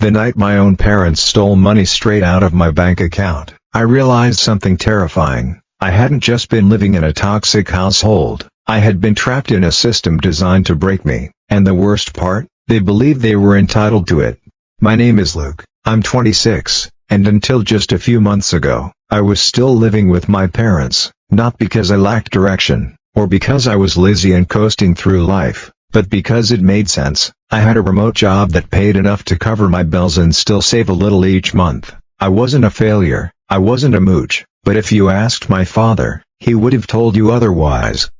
The night my own parents stole money straight out of my bank account, I realized something terrifying. I hadn't just been living in a toxic household, I had been trapped in a system designed to break me, and the worst part, they believed they were entitled to it. My name is Luke, I'm 26, and until just a few months ago, I was still living with my parents, not because I lacked direction, or because I was lazy and coasting through life, but because it made sense. I had a remote job that paid enough to cover my bills and still save a little each month. I wasn't a failure, I wasn't a mooch, but if you asked my father, he would have told you otherwise.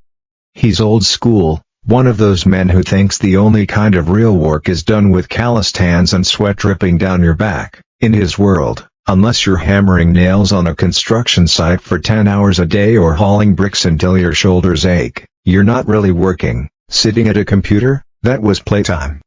He's old school, one of those men who thinks the only kind of real work is done with calloused hands and sweat dripping down your back. In his world, unless you're hammering nails on a construction site for 10 hours a day or hauling bricks until your shoulders ache, you're not really working. Sitting at a computer, that was playtime.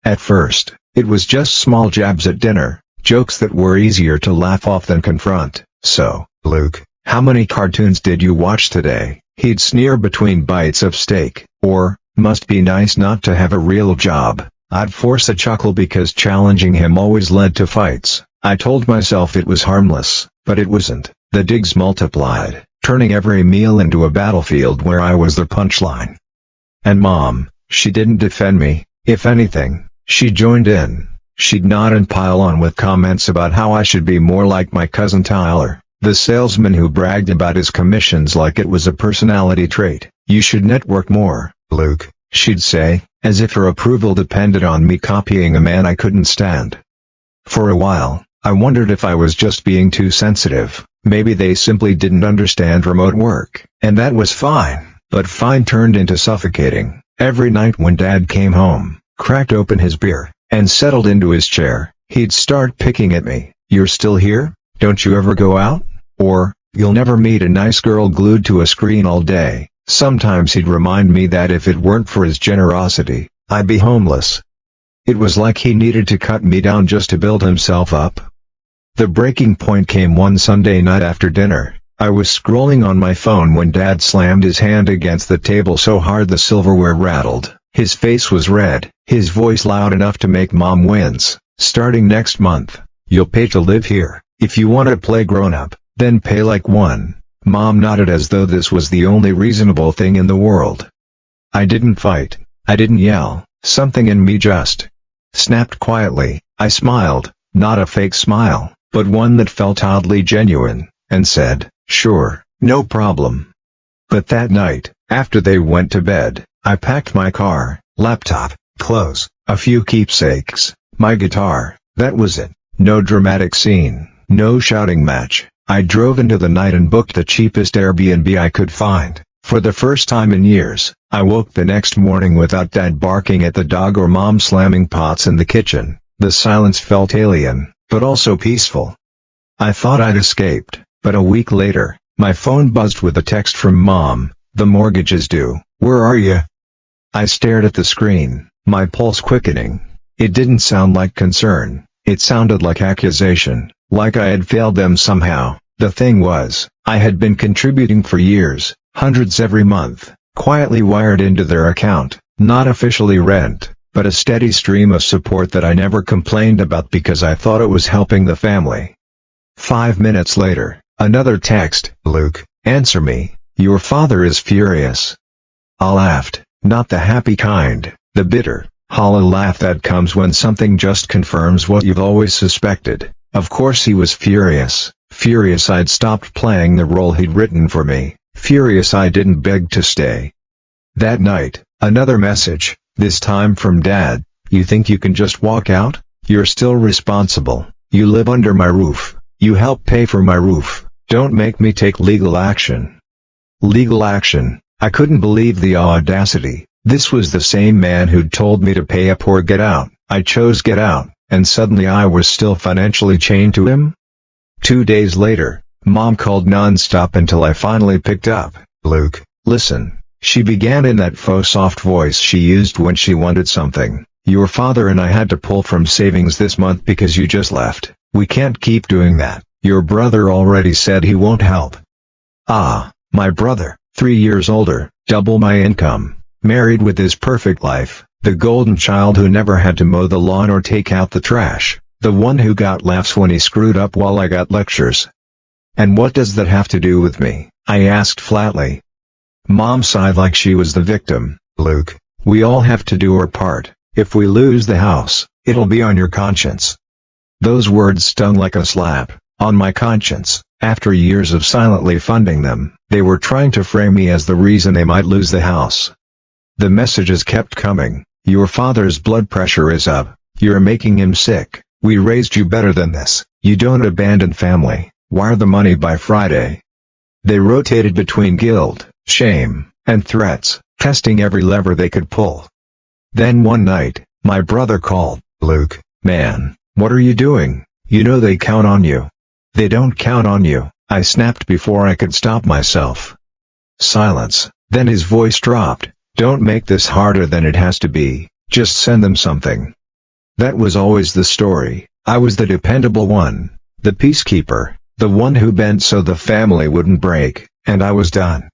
At first, it was just small jabs at dinner, jokes that were easier to laugh off than confront. So, Luke, how many cartoons did you watch today? He'd sneer between bites of steak, or, must be nice not to have a real job. I'd force a chuckle because challenging him always led to fights. I told myself it was harmless, but it wasn't. The digs multiplied, turning every meal into a battlefield where I was the punchline. And Mom, she didn't defend me. If anything, she joined in. She'd nod and pile on with comments about how I should be more like my cousin Tyler, the salesman who bragged about his commissions like it was a personality trait. You should network more, Luke, she'd say, as if her approval depended on me copying a man I couldn't stand. For a while, I wondered if I was just being too sensitive. Maybe they simply didn't understand remote work, and that was fine. But fine turned into suffocating. Every night when Dad came home, cracked open his beer, and settled into his chair, he'd start picking at me. You're still here? Don't you ever go out? Or, you'll never meet a nice girl glued to a screen all day. Sometimes he'd remind me that if it weren't for his generosity, I'd be homeless. It was like he needed to cut me down just to build himself up. The breaking point came one Sunday night after dinner. I was scrolling on my phone when Dad slammed his hand against the table so hard the silverware rattled. His face was red, his voice loud enough to make Mom wince. Starting next month, you'll pay to live here. If you want to play grown-up, then pay like one. Mom nodded as though this was the only reasonable thing in the world. I didn't fight. I didn't yell. Something in me just snapped quietly. I smiled, not a fake smile, but one that felt oddly genuine, and said, "Sure, no problem." But that night, after they went to bed, I packed my car, laptop, clothes, a few keepsakes, my guitar. That was it. No dramatic scene, no shouting match. I drove into the night and booked the cheapest Airbnb I could find. For the first time in years, I woke the next morning without Dad barking at the dog or Mom slamming pots in the kitchen. The silence felt alien, but also peaceful. I thought I'd escaped. But a week later, my phone buzzed with a text from Mom. "The mortgage is due. Where are you?" I stared at the screen, my pulse quickening. It didn't sound like concern. It sounded like accusation, like I had failed them somehow. The thing was, I had been contributing for years, hundreds every month, quietly wired into their account, not officially rent, but a steady stream of support that I never complained about because I thought it was helping the family. 5 minutes later, another text. "Luke, answer me. Your father is furious." I laughed, not the happy kind, the bitter, hollow laugh that comes when something just confirms what you've always suspected. Of course he was furious. Furious I'd stopped playing the role he'd written for me. Furious I didn't beg to stay. That night, another message, this time from Dad. "You think you can just walk out? You're still responsible. You live under my roof. You help pay for my roof. Don't make me take legal action." Legal action. I couldn't believe the audacity. This was the same man who'd told me to pay up or get out. I chose get out, and suddenly I was still financially chained to him? 2 days later, Mom called non-stop until I finally picked up. "Luke, listen," she began in that faux soft voice she used when she wanted something. "Your father and I had to pull from savings this month because you just left. We can't keep doing that. Your brother already said he won't help." Ah, my brother, 3 years older, double my income, married with his perfect life, the golden child who never had to mow the lawn or take out the trash. The one who got laughs when he screwed up while I got lectures. And what does that have to do with me? I asked flatly. Mom sighed like she was the victim. Luke, we all have to do our part. If we lose the house, it'll be on your conscience. Those words stung like a slap. On my conscience. After years of silently funding them, they were trying to frame me as the reason they might lose the house. The messages kept coming. Your father's blood pressure is up. You're making him sick. We raised you better than this. You don't abandon family. Wire the money by Friday. They rotated between guilt, shame, and threats, testing every lever they could pull. Then one night, my brother called. Luke, man, what are you doing? You know they count on you. They don't count on you, I snapped before I could stop myself. Silence, then his voice dropped. Don't make this harder than it has to be, just send them something. That was always the story. I was the dependable one, the peacekeeper, the one who bent so the family wouldn't break, and I was done.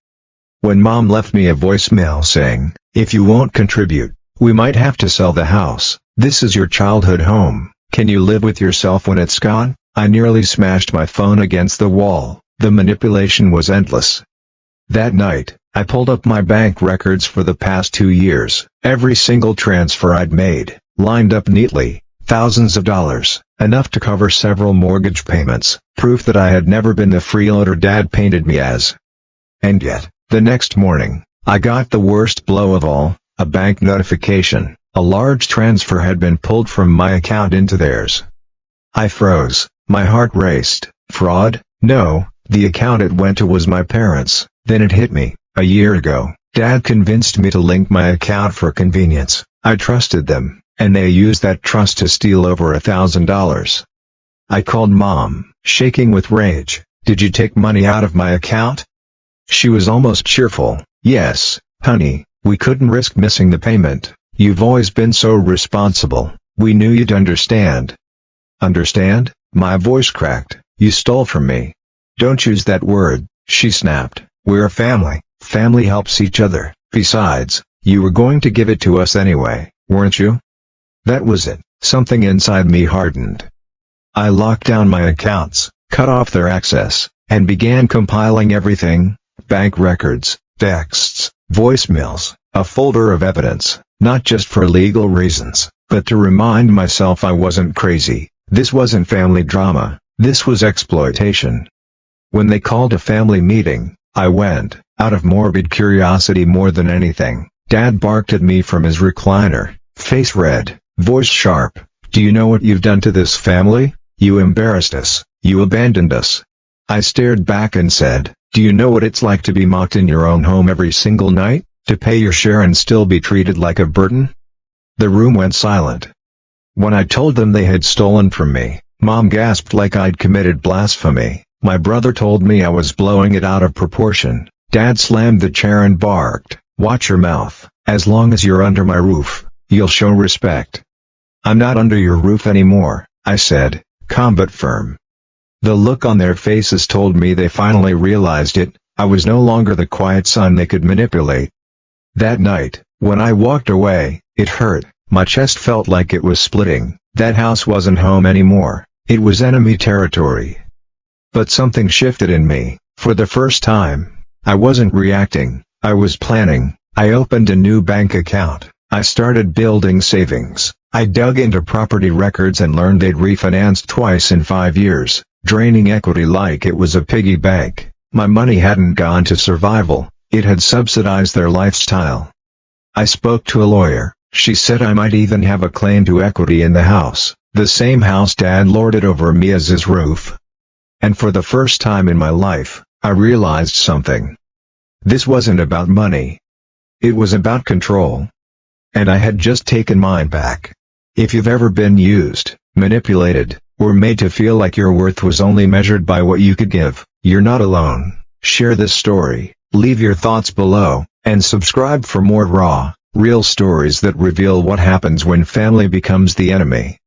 When Mom left me a voicemail saying, if you won't contribute, we might have to sell the house. This is your childhood home. Can you live with yourself when it's gone? I nearly smashed my phone against the wall. The manipulation was endless. That night, I pulled up my bank records for the past 2 years. Every single transfer I'd made, lined up neatly, thousands of dollars, enough to cover several mortgage payments, proof that I had never been the freeloader Dad painted me as. And yet, the next morning, I got the worst blow of all, a bank notification. A large transfer had been pulled from my account into theirs. I froze, my heart raced. Fraud? No, the account it went to was my parents'. Then it hit me. A year ago, Dad convinced me to link my account for convenience. I trusted them, and they used that trust to steal over $1,000. I called Mom, shaking with rage. Did you take money out of my account? She was almost cheerful. Yes, honey, we couldn't risk missing the payment. You've always been so responsible. We knew you'd understand. Understand? My voice cracked. You stole from me. Don't use that word, she snapped. We're a family. Family helps each other. Besides, you were going to give it to us anyway, weren't you? That was it. Something inside me hardened. I locked down my accounts, cut off their access, and began compiling everything: bank records, texts, voicemails, a folder of evidence, not just for legal reasons, but to remind myself I wasn't crazy. This wasn't family drama, this was exploitation. When they called a family meeting, I went, out of morbid curiosity more than anything. Dad barked at me from his recliner, face red, voice sharp. Do you know what you've done to this family? You embarrassed us, you abandoned us. I stared back and said, do you know what it's like to be mocked in your own home every single night? To pay your share and still be treated like a burden? The room went silent. When I told them they had stolen from me, Mom gasped like I'd committed blasphemy. My brother told me I was blowing it out of proportion. Dad slammed the chair and barked, watch your mouth. As long as you're under my roof, you'll show respect. I'm not under your roof anymore, I said, calm but firm. The look on their faces told me they finally realized it. I was no longer the quiet son they could manipulate. That night, when I walked away, it hurt. My chest felt like it was splitting. That house wasn't home anymore. It was enemy territory. But something shifted in me. For the first time, I wasn't reacting, I was planning. I opened a new bank account. I started building savings. I dug into property records and learned they'd refinanced twice in 5 years, draining equity like it was a piggy bank. My money hadn't gone to survival, it had subsidized their lifestyle. I spoke to a lawyer. She said I might even have a claim to equity in the house, the same house Dad lorded over me as his roof. And for the first time in my life, I realized something. This wasn't about money. It was about control. And I had just taken mine back. If you've ever been used, manipulated, or made to feel like your worth was only measured by what you could give, you're not alone. Share this story, leave your thoughts below, and subscribe for more raw, real stories that reveal what happens when family becomes the enemy.